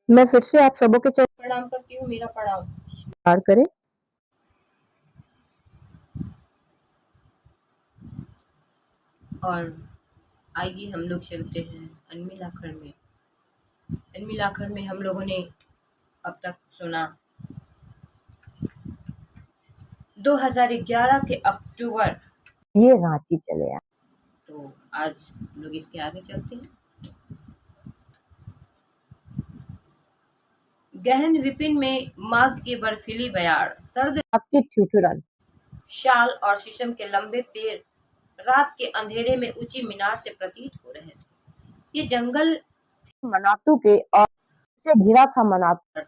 मैं फिर से आप सबों के चरण प्रणाम करती हूँ। मेरा प्रणाम। स्वीकार करें। और आइए हम लोग चलते हैं अनमिलाखर में। अनमिलाखर में हम लोगों ने अब तक सुना 2011 के अक्टूबर। ये रांची चले आए। तो आज हम लोग इसके आगे चलते हैं। गहन विपिन में माघ की बर्फीली बयार, सर्द आपकी ठिठुरन शाल और शीशम के लंबे पेड़ रात के अंधेरे में ऊंची मीनार से प्रतीत हो रहे थे। ये जंगल मनातू के और से घिरा था। मनातू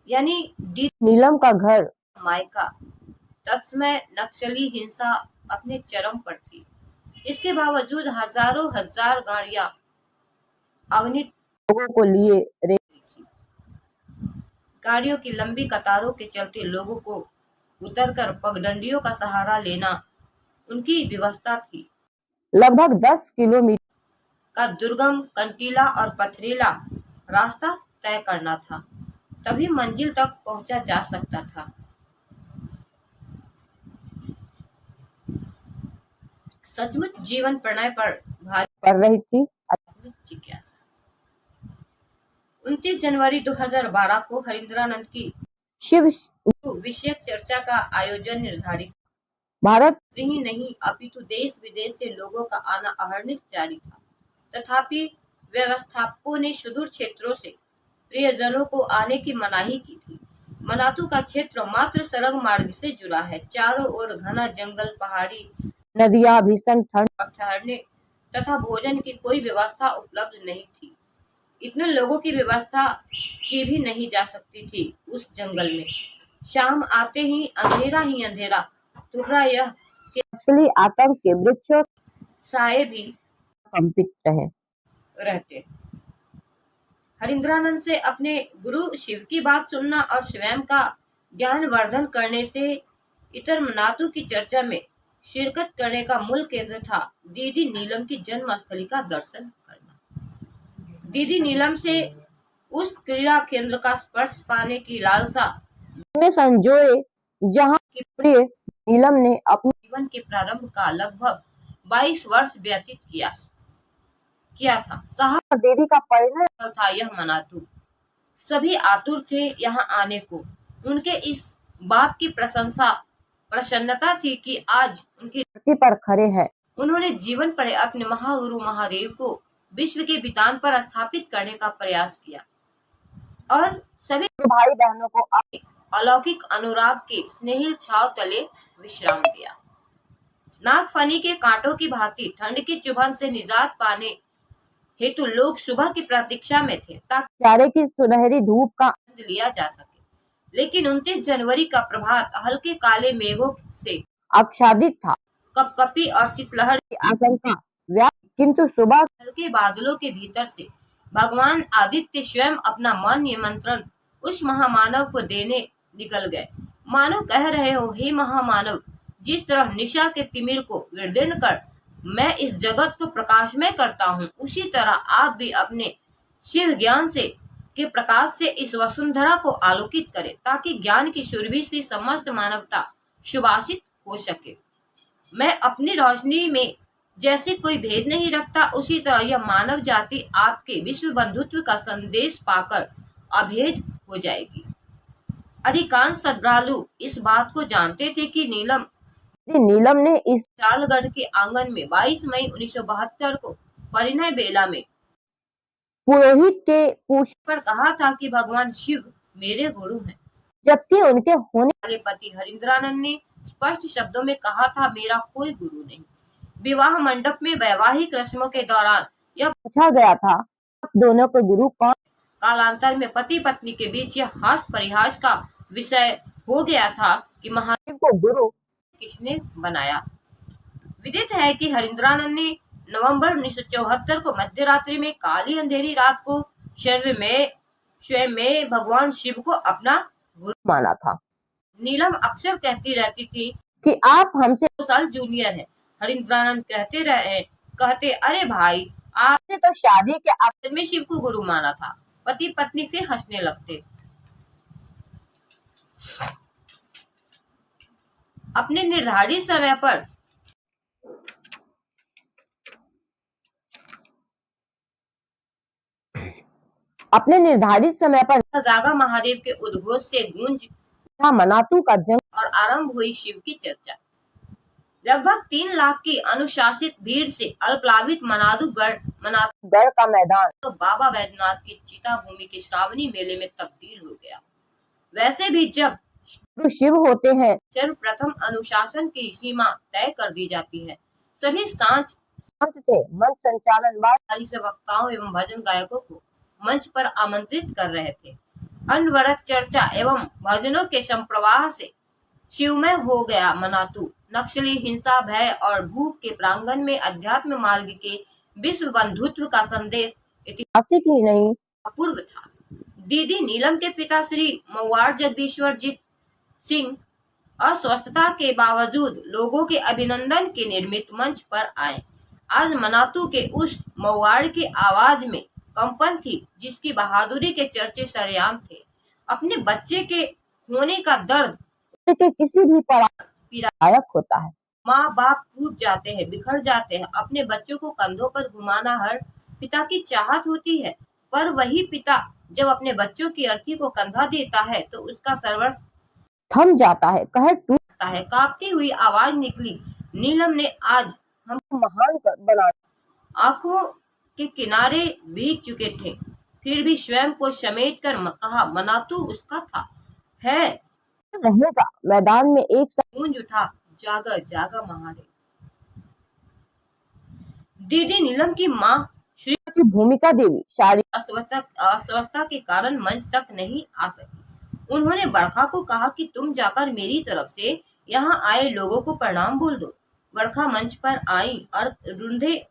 यानी नीलम का घर मायका। तत्समय नक्सली हिंसा अपने चरम पर थी। इसके बावजूद हजारों हजार गाड़ियां अग्नि लोगों को लिए रे थी। गाड़ियों की लंबी कतारों के चलते लोगों को उतरकर पगडंडियों का सहारा लेना उनकी व्यवस्था थी। लगभग 10 किलोमीटर का दुर्गम, कंटीला और पथरीला रास्ता तय करना था, तभी मंजिल तक पहुंचा जा सकता था। सचमुच जीवन प्रणय पर भारी कर रही थी। जिज्ञासा। 29 जनवरी 2012 को हरिंद्रानंद की शिव विषयक चर्चा का आयोजन निर्धारित। भारत ही नहीं अपितु देश विदेश से लोगों का आना अहर्निश जारी था। तथापि व्यवस्थापकों ने सुदूर क्षेत्रों से प्रियजनों को आने की मनाही की थी। मनातू का क्षेत्र मात्र सड़क मार्ग से जुड़ा है। चारों ओर घना जंगल, पहाड़ी, नदियां, भीषण ठंड और ठहरने तथा भोजन की कोई व्यवस्था उपलब्ध नहीं थी। इतने लोगों की व्यवस्था की भी नहीं जा सकती थी उस जंगल में। शाम आते ही अंधेरा। दूसरा यह कि नक्सली आतंक के वृक्ष साए भी कंपित रहे। रहते। हरिंद्रानंद से अपने गुरु शिव की बात सुनना और स्वयं का ज्ञान वर्धन करने से इतर मनातू की चर्चा में शिरकत करने का मूल केंद्र था दीदी नीलम की जन्मस्थली का दर्शन करना। दीदी नीलम से उस क्रीड़ा केंद्र का स्पर्श पाने की लालसा में संजोए, जहां की प्रिय नीलम ने अपने जीवन के प्रारंभ का लगभग 22 वर्ष व्यतीत किया था। साहब दीदी का परिणय था यह मनातू। सभी आतुर थे यहाँ आने को। उनके इस बात की प्रसन्नता थी कि आज उनकी धरती पर खड़े हैं। उन्होंने जीवन पर अपने महागुरु महादेव को विश्व के वितान पर स्थापित करने का प्रयास किया और सभी भाई बहनों को अलौकिक अनुराग के स्नेहिल छाव तले विश्राम दिया। नागफनी के कांटों की भांति ठंड की चुभन से निजात पाने हेतु लोग सुबह की प्रतीक्षा में थे ताकि चारे की सुनहरी धूप का आनंद लिया जा सके। लेकिन 29 जनवरी का प्रभात हल्के काले मेघों से आच्छादित था। कपकपी और शीतलहर की आशंका व्याप्त, किंतु सुबह हल्के बादलों के भीतर से भगवान आदित्य स्वयं अपना मन निमंत्रण उस महामानव को देने निकल गए। मानो कह रहे हो, हे महामानव, जिस तरह निशा के तिमिर को विदीर्ण कर मैं इस जगत को प्रकाशमय करता हूँ, उसी तरह आप भी अपने शिव ज्ञान से के प्रकाश से इस वसुंधरा को आलोकित करें ताकि ज्ञान की सुरभि से समस्त मानवता सुभाषित हो सके। मैं अपनी रोशनी में जैसे कोई भेद नहीं रखता, उसी तरह यह मानव जाति आपके विश्व बंधुत्व का संदेश पाकर अभेद हो जाएगी। अधिकांश श्रद्धालु इस बात को जानते थे कि नीलम ने इस चालगढ़ के आंगन में 22 मई 1972 को परिणय बेला में पुरोहित के पूछ पर कहा था कि भगवान शिव मेरे गुरु हैं, जबकि उनके होने वाले पति हरिंद्रानंद ने स्पष्ट शब्दों में कहा था, मेरा कोई गुरु नहीं। विवाह मंडप में वैवाहिक रस्मों के दौरान यह पूछा गया था, दोनों के गुरु कौन। कालांतर में पति पत्नी के बीच यह हास परिहास का विषय हो गया था कि महादेव को गुरु किसने बनाया। विदित है कि हरिंद्रानंद ने नवंबर 1974 को मध्यरात्रि में काली अंधेरी रात को स्वयं में भगवान शिव को अपना गुरु माना था। नीलम अक्सर कहती रहती थी कि आप हमसे 2 साल जूनियर है। हरिंद्रानंद कहते, अरे भाई आपने तो शादी के अवसर में शिव को गुरु माना था। पति पत्नी फिर हंसने लगते। अपने निर्धारित समय पर जागा महादेव के उद्घोष से गूंज मनातू का जंग और आरंभ हुई शिव की चर्चा। लगभग 3 लाख की अनुशासित भीड़ से अल्पलावित मनातू गढ़ का मैदान तो बाबा बैद्यनाथ की चिता भूमि के श्रावणी मेले में तब्दील हो गया। वैसे भी जब शिव होते हैं सर्वप्रथम अनुशासन की सीमा तय कर दी जाती है। सभी सांच शांत थे। मंच संचालन से वक्ताओं एवं भजन गायकों को मंच पर आमंत्रित कर रहे थे। अनवरत चर्चा एवं भजनों के संप्रवाह से शिवमय हो गया मनातू। नक्सली हिंसा, भय और भूख के प्रांगण में अध्यात्म मार्ग के विश्व बंधुत्व का संदेश ऐतिहासिक ही नहीं अपूर्व था। दीदी नीलम के पिता श्री मवाड़ जगदीश्वर जीत सिंह अस्वस्थता के बावजूद लोगों के अभिनंदन के निर्मित मंच पर आए। आज मनातू के उस मवाड़ की आवाज में कंपन थी जिसकी बहादुरी के चर्चे सरेआम थे। अपने बच्चे के होने का दर्द के किसी भी पीड़ादायक होता है। माँ बाप टूट जाते हैं, बिखर जाते हैं। अपने बच्चों को कंधों पर घुमाना हर पिता की चाहत होती है, पर वही पिता जब अपने बच्चों की अर्थी को कंधा देता है तो उसका सर्वस्व थम जाता है, कहर टूटता है। कांपती हुई आवाज निकली, नीलम ने आज हम महान बना। आंखों के किनारे भीग चुके थे, फिर भी स्वयं को समेट कर कहा, मनातू उसका था, है, रहेगा। मैदान में एक गूंज उठा, जागा जागा महादेव। दीदी नीलम की माँ श्री की भूमिका देवी शारीरिक अस्वस्थता के कारण मंच तक नहीं आ सकी। उन्होंने बरखा को कहा कि तुम जाकर मेरी तरफ से यहाँ आए लोगों को प्रणाम बोल दो। बरखा मंच पर आई और रुंधे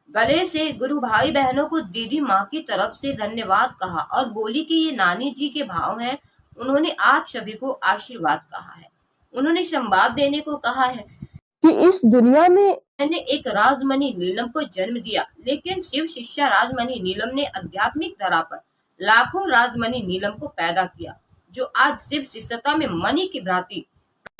गले से गुरु भाई बहनों को दीदी माँ की तरफ से धन्यवाद कहा और बोली कि ये नानी जी के भाव हैं। उन्होंने आप सभी को आशीर्वाद कहा है। उन्होंने संवाद देने को कहा है कि इस दुनिया में मैंने एक राजमणि नीलम को जन्म दिया, लेकिन शिव शिष्या राजमणि नीलम ने आध्यात्मिक धरा पर लाखों राजमणि नीलम को पैदा किया, जो आज शिव शिष्यता में मणि की भांति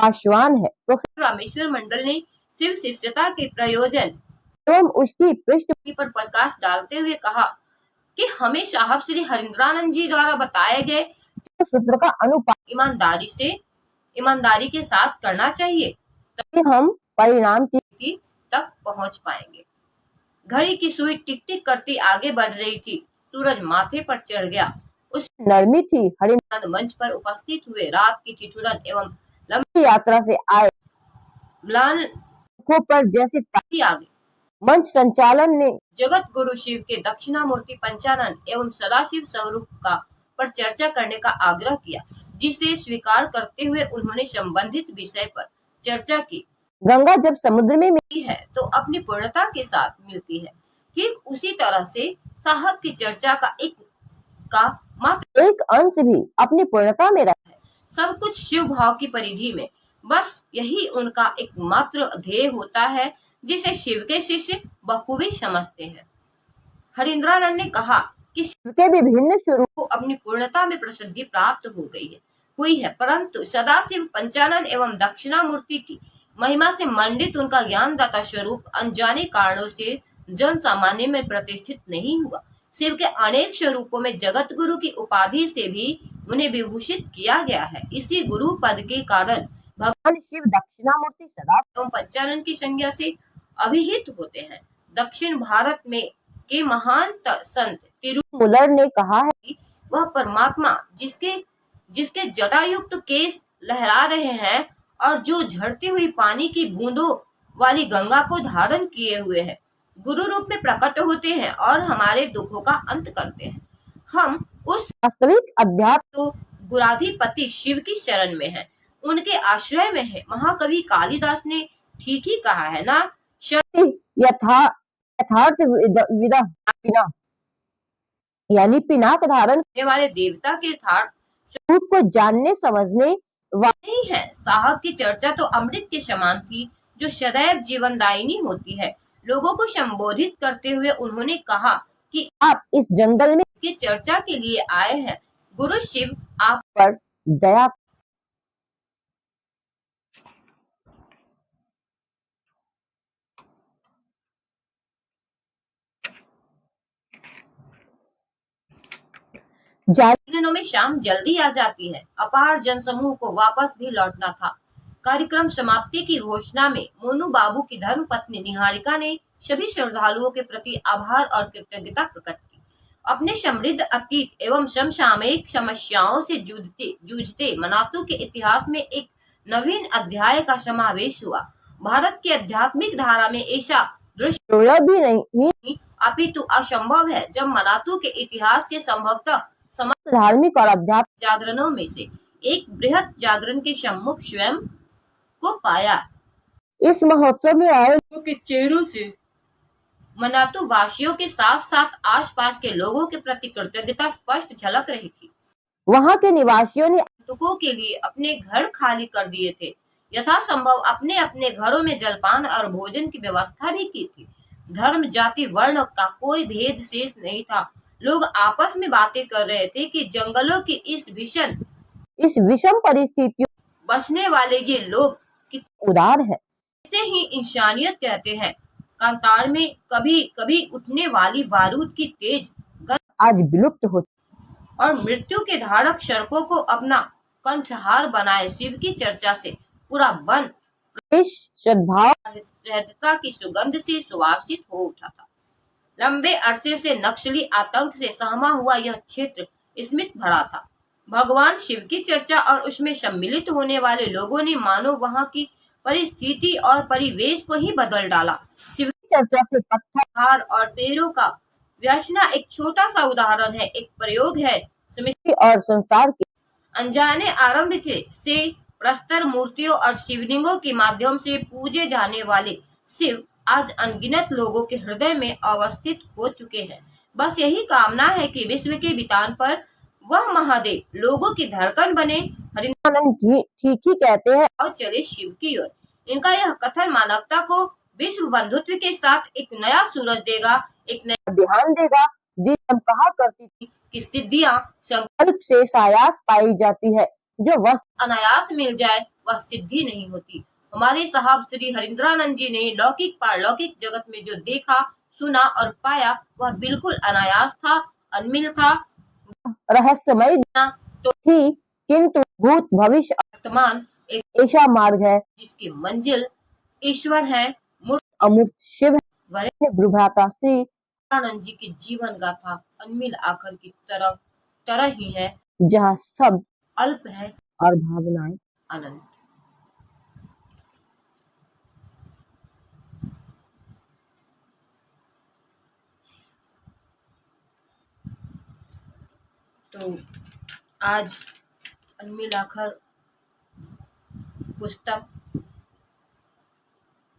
आश्वान है। प्रोफेसर रामेश्वर मंडल ने शिव शिष्यता के प्रयोजन एवं उसकी पृष्ठभूमि पर प्रकाश डालते हुए कहा कि हमें साहब श्री हरिंद्रानंद जी द्वारा बताए गए सूत्र का अनुपालन ईमानदारी के साथ करना चाहिए, तभी हम परिणाम की तक पहुंच पाएंगे। घड़ी की सुई टिक टिक करती आगे बढ़ रही थी। सूरज माथे पर चढ़ गया। उस नरमी थी। हरिंद्रानंद मंच पर उपस्थित हुए रात की ठिठुरन एवं लंबी यात्रा से आए म्लान पर जैसे ताली आ गई। मंच संचालन ने जगत गुरु शिव के दक्षिणामूर्ति पंचानन एवं सदाशिव स्वरूप का पर चर्चा करने का आग्रह किया, जिसे स्वीकार करते हुए उन्होंने संबंधित विषय पर चर्चा की। गंगा जब समुद्र में मिलती है तो अपनी पूर्णता के साथ मिलती है। ठीक उसी तरह से साहब की चर्चा का मात्र एक अंश भी अपनी पूर्णता में रहा है। सब कुछ शिव भाव की परिधि में, बस यही उनका एकमात्र ध्येय होता है, जिसे शिव के शिष्य बखूबी समझते हैं। हरिंद्रानंद ने कहा कि शिव के विभिन्न स्वरूप को अपनी पूर्णता में प्रसिद्धि प्राप्त हुई है, परंतु सदाशिव पंचानन एवं दक्षिणामूर्ति की महिमा से मंडित उनका ज्ञानदाता स्वरूप अनजाने कारणों से जन सामान्य में प्रतिष्ठित नहीं हुआ। शिव के अनेक स्वरूपों में जगत गुरु की उपाधि से भी उन्हें विभूषित किया गया है। इसी गुरु पद के कारण भगवान शिव दक्षिणामूर्ति सदा एवं पंचानन की संज्ञा से अभिहित होते हैं। दक्षिण भारत में के महान संत तिरुमूलर ने कहा है कि वह परमात्मा जिसके जटायुक्त केस लहरा रहे हैं और जो झड़ती हुई पानी की बूंदों वाली गंगा को धारण किए हुए है, गुरु रूप में प्रकट होते हैं और हमारे दुखों का अंत करते हैं। हम उस वास्तविक अध्यात्म तो गुराधिपति शिव की शरण में है, उनके आश्रय में है। महाकवि कालिदास ने ठीक ही कहा है ना, यथार्थ विदा यानी पिनाक धारण करने वाले देवता के यथार्थ स्वरूप को जानने समझने वाली है। साहब की चर्चा तो अमृत के समान थी, जो सदैव जीवनदायिनी होती है। लोगों को संबोधित करते हुए उन्होंने कहा कि आप इस जंगल में की चर्चा के लिए आए हैं। गुरु शिव आप पर दया जारी दिनों में शाम जल्दी आ जाती है। अपार जनसमूह को वापस भी लौटना था। कार्यक्रम समाप्ति की घोषणा में मोनू बाबू की धर्मपत्नी निहारिका ने सभी श्रद्धालुओं के प्रति आभार और कृतज्ञता प्रकट की। अपने समृद्ध अतीत एवं समसामयिक समस्याओं से जूझते मनातू के इतिहास में एक नवीन अध्याय का समावेश हुआ। भारत की आध्यात्मिक धारा में ऐसा दृश्य दुर्लभ भी नहीं अपितु असंभव है, जब मनातू के इतिहास के संभवतः धार्मिक और आध्यात्मिक जागरणों में से एक बृहद जागरण के सम्मुख स्वयं को पाया। इस महोत्सव में आए लोगों के चेहरों से मनातू वासियों के साथ साथ आसपास के लोगों के प्रति कृतज्ञता स्पष्ट झलक रही थी। वहां के निवासियों ने आगंतुकों के लिए अपने घर खाली कर दिए थे। यथासंभव अपने अपने घरों में जलपान और भोजन की व्यवस्था भी की थी। धर्म, जाति, वर्ण का कोई भेद शेष नहीं था। लोग आपस में बातें कर रहे थे कि जंगलों की इस विषम परिस्थितियों बसने वाले ये लोग कितने उदार है। इसे ही इंसानियत कहते हैं। कांतार में कभी कभी उठने वाली बारूद की तेज गंध आज विलुप्त हो और मृत्यु के धारक सड़कों को अपना कंठहार बनाए शिव की चर्चा से पूरा वन सद्भाव सहजता की सुगंध से सुवासित हो उठा था। लंबे अरसे से नक्सली आतंक से सहमा हुआ यह क्षेत्र स्मृत भरा था। भगवान शिव की चर्चा और उसमें सम्मिलित होने वाले लोगों ने मानो वहां की परिस्थिति और परिवेश को ही बदल डाला। शिव की चर्चा से पत्थर और पेड़ों का व्यसना एक छोटा सा उदाहरण है, एक प्रयोग है। सृष्टि और संसार के अनजाने आरंभ के से प्रस्तर मूर्तियों और शिवलिंगों के माध्यम से पूजे जाने वाले शिव आज अनगिनत लोगों के हृदय में अवस्थित हो चुके हैं। बस यही कामना है कि विश्व के वितान पर वह महादेव लोगों की धड़कन बने। ठीक ही कहते हैं और चले शिव की ओर। इनका यह कथन मानवता को विश्व बंधुत्व के साथ एक नया सूरज देगा, एक नया ध्यान देगा। हम कहा करती थी कि सिद्धियां संकल्प से सायास पाई जाती है, जो वस्तु अनायास मिल जाए वह सिद्धि नहीं होती। हमारे साहब श्री हरिंद्रानंद जी ने लौकिक पारलौकिक जगत में जो देखा, सुना और पाया वह बिल्कुल अनायास था, अनमिल था, रहस्यमय तो थी, किंतु भूत भविष्य वर्तमान एक ऐसा मार्ग है जिसकी मंजिल ईश्वर है, अमूर्त शिव है। गुरु भ्राता श्री आनंद जी की जीवन गाथा अनमिल आखर की तरह ही है, जहाँ सब अल्प है और भावनाएं अनंत। तो आज अनमिल आखर पुस्तक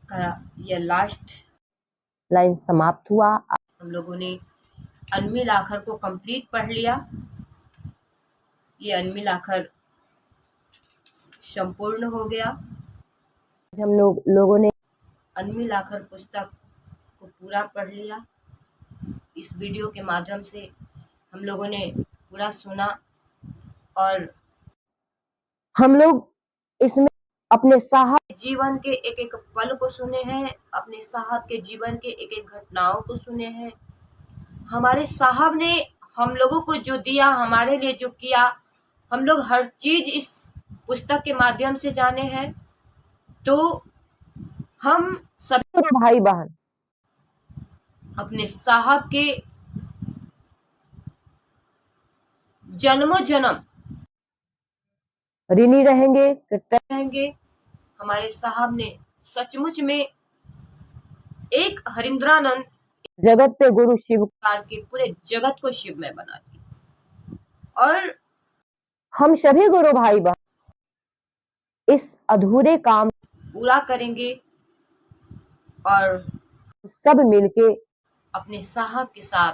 का यह लास्ट लाइन समाप्त हुआ। हम लोगों ने अनमिल आखर को कंप्लीट पढ़ लिया। ये अनमिल आखर संपूर्ण हो गया। हम लोगों ने अनमिल आखर पुस्तक को पूरा पढ़ लिया। इस वीडियो के माध्यम से हम लोगों ने पूरा सुना और हम लोग इसमें अपने साहब जीवन के एक एक पल को सुने हैं, अपने साहब के जीवन के एक एक घटनाओं को सुने हैं। हमारे साहब ने हम लोगों को जो दिया, हमारे लिए जो किया, हम लोग हर चीज इस पुस्तक के माध्यम से जाने हैं। तो हम सभी भाई बहन अपने साहब के जन्मों जन्म ऋणी रहेंगे, कृतज्ञ रहेंगे। हमारे साहब ने सचमुच में एक हरिंद्रानंद जगत पे गुरु शिव के पूरे जगत को शिवमय बना दी। और हम सभी गुरु भाई बहन इस अधूरे काम पूरा करेंगे और सब मिलके अपने साहब के साथ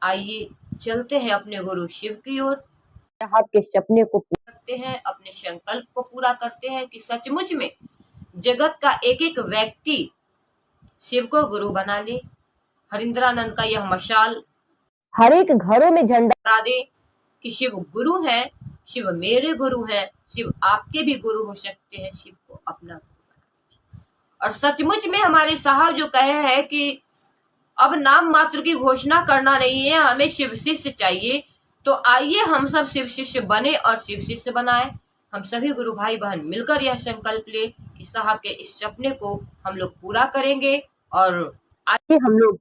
आइए चलते हैं अपने गुरु शिव की ओर। साहब के सपने को पूरा करते हैं, अपने संकल्प को पूरा करते हैं कि सचमुच में जगत का एक एक व्यक्ति शिव को गुरु बना ले। हरिंद्रानंद का यह मशाल हर एक घरों में झंडा करा दे कि शिव गुरु है, शिव मेरे गुरु है, शिव आपके भी गुरु हो सकते हैं, शिव को अपना गुरु बना लीजिए। और सचमुच में हमारे साहब जो कहे हैं कि अब नाम मात्र की घोषणा करना नहीं है, हमें शिव शिष्य चाहिए, तो आइए हम सब शिव शिष्य बने और शिव शिष्य बनाए। हम सभी गुरु भाई बहन मिलकर यह संकल्प ले कि साहब के इस सपने को हम लोग पूरा करेंगे और आगे हम लोग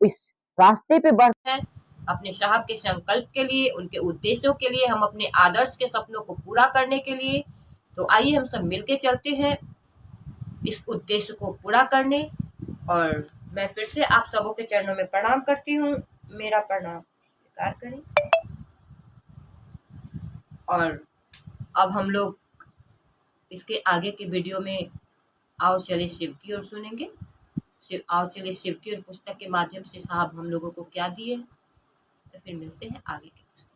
इस रास्ते पे बढ़ हैं अपने साहब के संकल्प के लिए, उनके उद्देश्यों के लिए, हम अपने आदर्श के सपनों को पूरा करने के लिए। तो आइए हम सब मिलके चलते हैं इस उद्देश्य को पूरा करने। और मैं फिर से आप सबों के चरणों में प्रणाम करती हूँ, मेरा प्रणाम स्वीकार करें। और अब हम लोग इसके आगे के वीडियो में आओ चले शिव की ओर सुनेंगे। आओ चले शिव की ओर पुस्तक के माध्यम से साहब हम लोगों को क्या दिए। तो फिर मिलते हैं आगे के पुस्तक।